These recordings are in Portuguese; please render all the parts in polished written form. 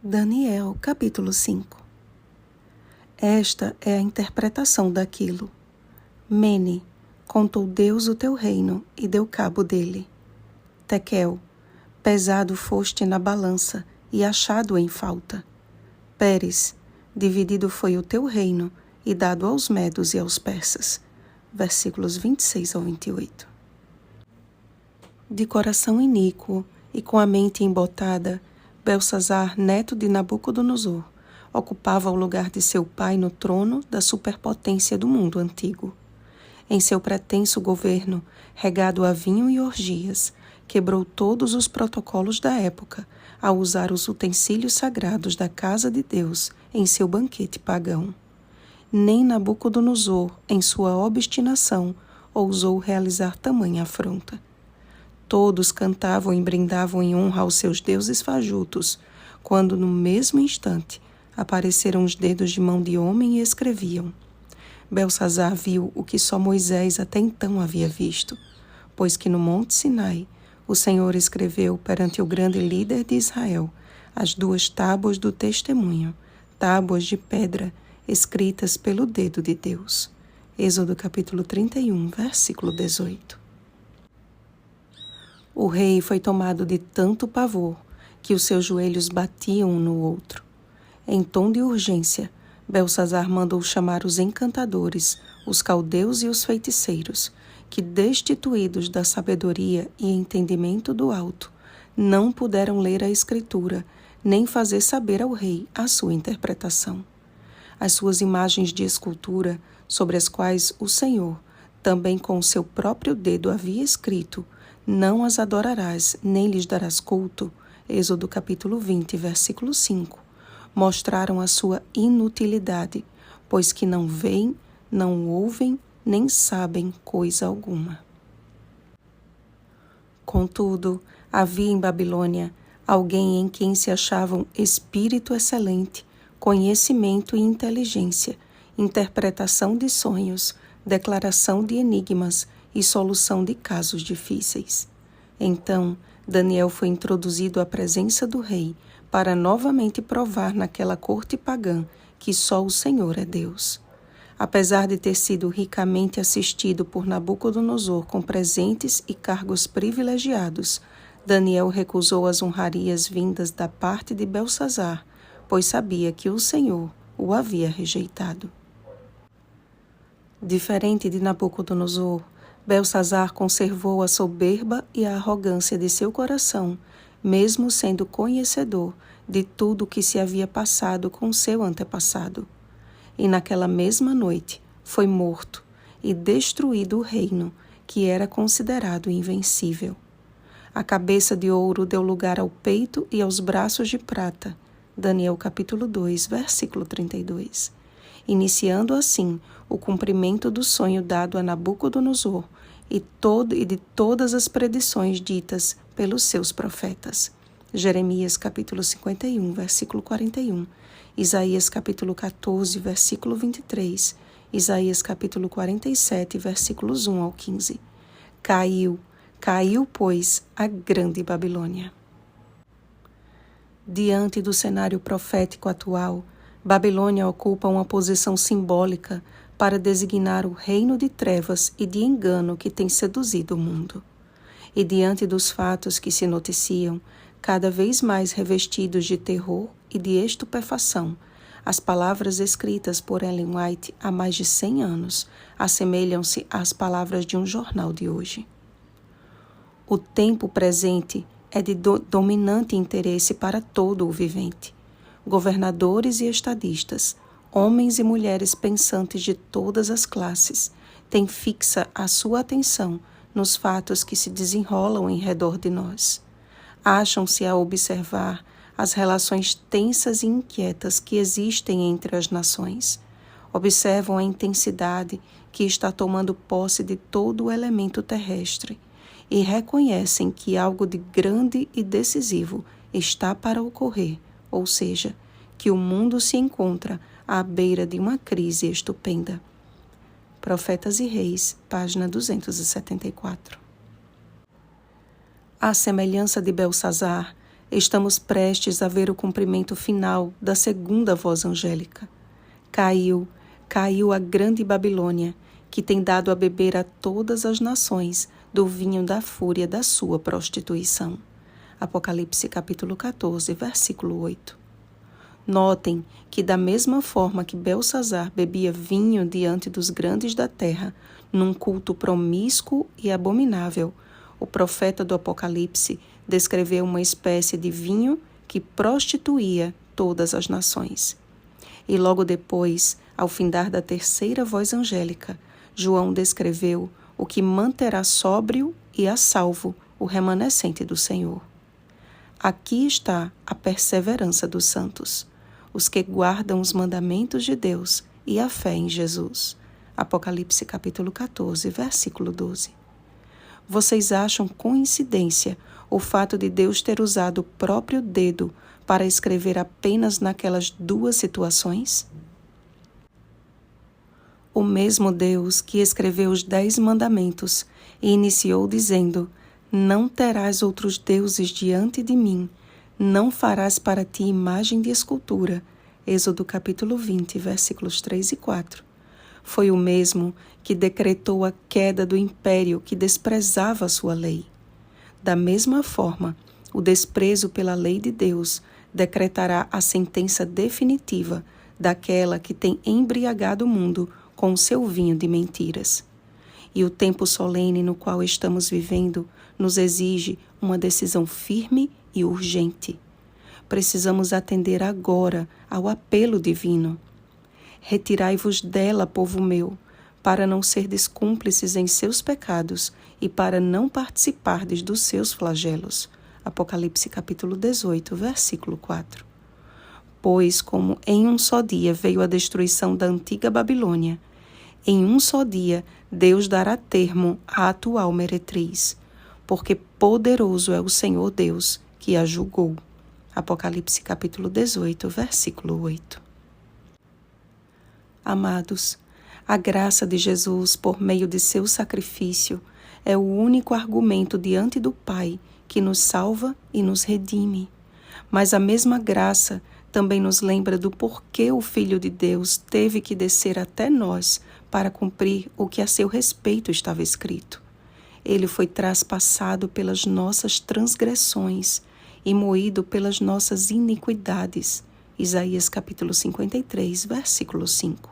Daniel, capítulo 5. Esta é a interpretação daquilo. Mene, contou Deus o teu reino e deu cabo dele. Tekel, pesado foste na balança e achado em falta. Pérez, dividido foi o teu reino e dado aos medos e aos persas. Versículos 26 ao 28. De coração iníquo e com a mente embotada, Belsazar, neto de Nabucodonosor, ocupava o lugar de seu pai no trono da superpotência do mundo antigo. Em seu pretenso governo, regado a vinho e orgias, quebrou todos os protocolos da época ao usar os utensílios sagrados da casa de Deus em seu banquete pagão. Nem Nabucodonosor, em sua obstinação, ousou realizar tamanha afronta. Todos cantavam e brindavam em honra aos seus deuses fajutos, quando no mesmo instante apareceram os dedos de mão de homem e escreviam. Belsazar viu o que só Moisés até então havia visto, pois que no Monte Sinai o Senhor escreveu perante o grande líder de Israel as 2 tábuas do testemunho, tábuas de pedra, escritas pelo dedo de Deus. Êxodo capítulo 31, versículo 18. O rei foi tomado de tanto pavor que os seus joelhos batiam um no outro. Em tom de urgência, Belsazar mandou chamar os encantadores, os caldeus e os feiticeiros, que, destituídos da sabedoria e entendimento do alto, não puderam ler a escritura, nem fazer saber ao rei a sua interpretação. As suas imagens de escultura, sobre as quais o Senhor, também com o seu próprio dedo havia escrito, não as adorarás, nem lhes darás culto, Êxodo capítulo 20, versículo 5, mostraram a sua inutilidade, pois que não veem, não ouvem, nem sabem coisa alguma. Contudo, havia em Babilônia alguém em quem se achavam espírito excelente, conhecimento e inteligência, interpretação de sonhos, declaração de enigmas e solução de casos difíceis. Então, Daniel foi introduzido à presença do rei para novamente provar naquela corte pagã que só o Senhor é Deus. Apesar de ter sido ricamente assistido por Nabucodonosor com presentes e cargos privilegiados, Daniel recusou as honrarias vindas da parte de Belsazar, pois sabia que o Senhor o havia rejeitado. Diferente de Nabucodonosor, Belsazar conservou a soberba e a arrogância de seu coração, mesmo sendo conhecedor de tudo o que se havia passado com seu antepassado. E naquela mesma noite foi morto e destruído o reino, que era considerado invencível. A cabeça de ouro deu lugar ao peito e aos braços de prata. Daniel capítulo 2, versículo 32. Iniciando assim o cumprimento do sonho dado a Nabucodonosor e de todas as predições ditas pelos seus profetas. Jeremias capítulo 51, versículo 41, Isaías capítulo 14, versículo 23, Isaías capítulo 47, versículos 1 ao 15. Caiu, pois, a grande Babilônia. Diante do cenário profético atual, Babilônia ocupa uma posição simbólica para designar o reino de trevas e de engano que tem seduzido o mundo. E diante dos fatos que se noticiam, cada vez mais revestidos de terror e de estupefação, as palavras escritas por Ellen White há mais de 100 anos assemelham-se às palavras de um jornal de hoje. O tempo presente é de dominante interesse para todo o vivente. Governadores e estadistas, homens e mulheres pensantes de todas as classes, têm fixa a sua atenção nos fatos que se desenrolam em redor de nós. Acham-se a observar as relações tensas e inquietas que existem entre as nações. Observam a intensidade que está tomando posse de todo o elemento terrestre e reconhecem que algo de grande e decisivo está para ocorrer, ou seja, que o mundo se encontra à beira de uma crise estupenda. Profetas e Reis, página 274. À semelhança de Belsazar, estamos prestes a ver o cumprimento final da segunda voz angélica. Caiu a grande Babilônia, que tem dado a beber a todas as nações do vinho da fúria da sua prostituição. Apocalipse capítulo 14, versículo 8. Notem que da mesma forma que Belsazar bebia vinho diante dos grandes da terra, num culto promíscuo e abominável, o profeta do Apocalipse descreveu uma espécie de vinho que prostituía todas as nações. E logo depois, ao findar da terceira voz angélica, João descreveu o que manterá sóbrio e a salvo o remanescente do Senhor. Aqui está a perseverança dos santos, os que guardam os mandamentos de Deus e a fé em Jesus. Apocalipse capítulo 14, versículo 12. Vocês acham coincidência o fato de Deus ter usado o próprio dedo para escrever apenas naquelas duas situações? O mesmo Deus que escreveu os 10 mandamentos e iniciou dizendo: não terás outros deuses diante de mim, não farás para ti imagem de escultura. Êxodo capítulo 20, versículos 3 e 4. Foi o mesmo que decretou a queda do império que desprezava a sua lei. Da mesma forma, o desprezo pela lei de Deus decretará a sentença definitiva daquela que tem embriagado o mundo com o seu vinho de mentiras. E o tempo solene no qual estamos vivendo nos exige uma decisão firme e urgente. Precisamos atender agora ao apelo divino. Retirai-vos dela, povo meu, para não serdes cúmplices em seus pecados e para não participardes dos seus flagelos. Apocalipse capítulo 18, versículo 4. Pois como em um só dia veio a destruição da antiga Babilônia, em um só dia Deus dará termo à atual meretriz, porque poderoso é o Senhor Deus que a julgou. Apocalipse capítulo 18, versículo 8. Amados, a graça de Jesus por meio de seu sacrifício é o único argumento diante do Pai que nos salva e nos redime. Mas a mesma graça também nos lembra do porquê o Filho de Deus teve que descer até nós para cumprir o que a seu respeito estava escrito. Ele foi traspassado pelas nossas transgressões e moído pelas nossas iniquidades. Isaías capítulo 53, versículo 5.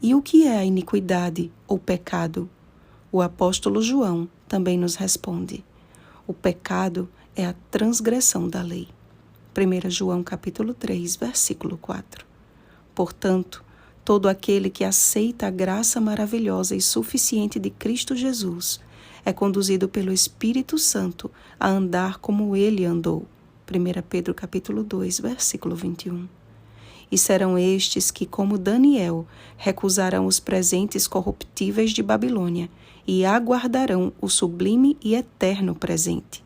E o que é a iniquidade ou pecado? O apóstolo João também nos responde. O pecado é a transgressão da lei. 1 João capítulo 3, versículo 4. Portanto, todo aquele que aceita a graça maravilhosa e suficiente de Cristo Jesus é conduzido pelo Espírito Santo a andar como ele andou. 1 Pedro capítulo 2, versículo 21. E serão estes que, como Daniel, recusarão os presentes corruptíveis de Babilônia e aguardarão o sublime e eterno presente.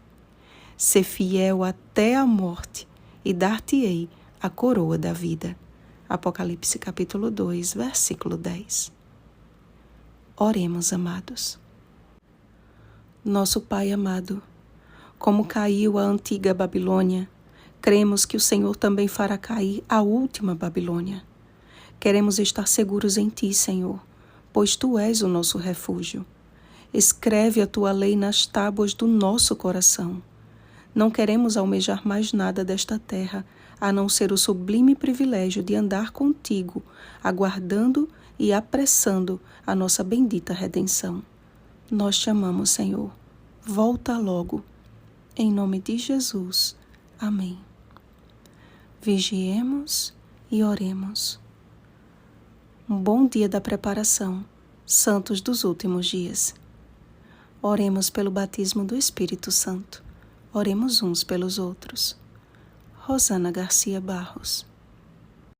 Sê fiel até a morte e dar-te-ei a coroa da vida. Apocalipse capítulo 2, versículo 10. Oremos, amados. Nosso Pai amado, como caiu a antiga Babilônia, cremos que o Senhor também fará cair a última Babilônia. Queremos estar seguros em Ti, Senhor, pois Tu és o nosso refúgio. Escreve a Tua lei nas tábuas do nosso coração. Não queremos almejar mais nada desta terra, a não ser o sublime privilégio de andar contigo, aguardando e apressando a nossa bendita redenção. Nós te amamos, Senhor. Volta logo. Em nome de Jesus. Amém. Vigiemos e oremos. Um bom dia da preparação, santos dos últimos dias. Oremos pelo batismo do Espírito Santo. Oremos uns pelos outros. Rosana Garcia Barros.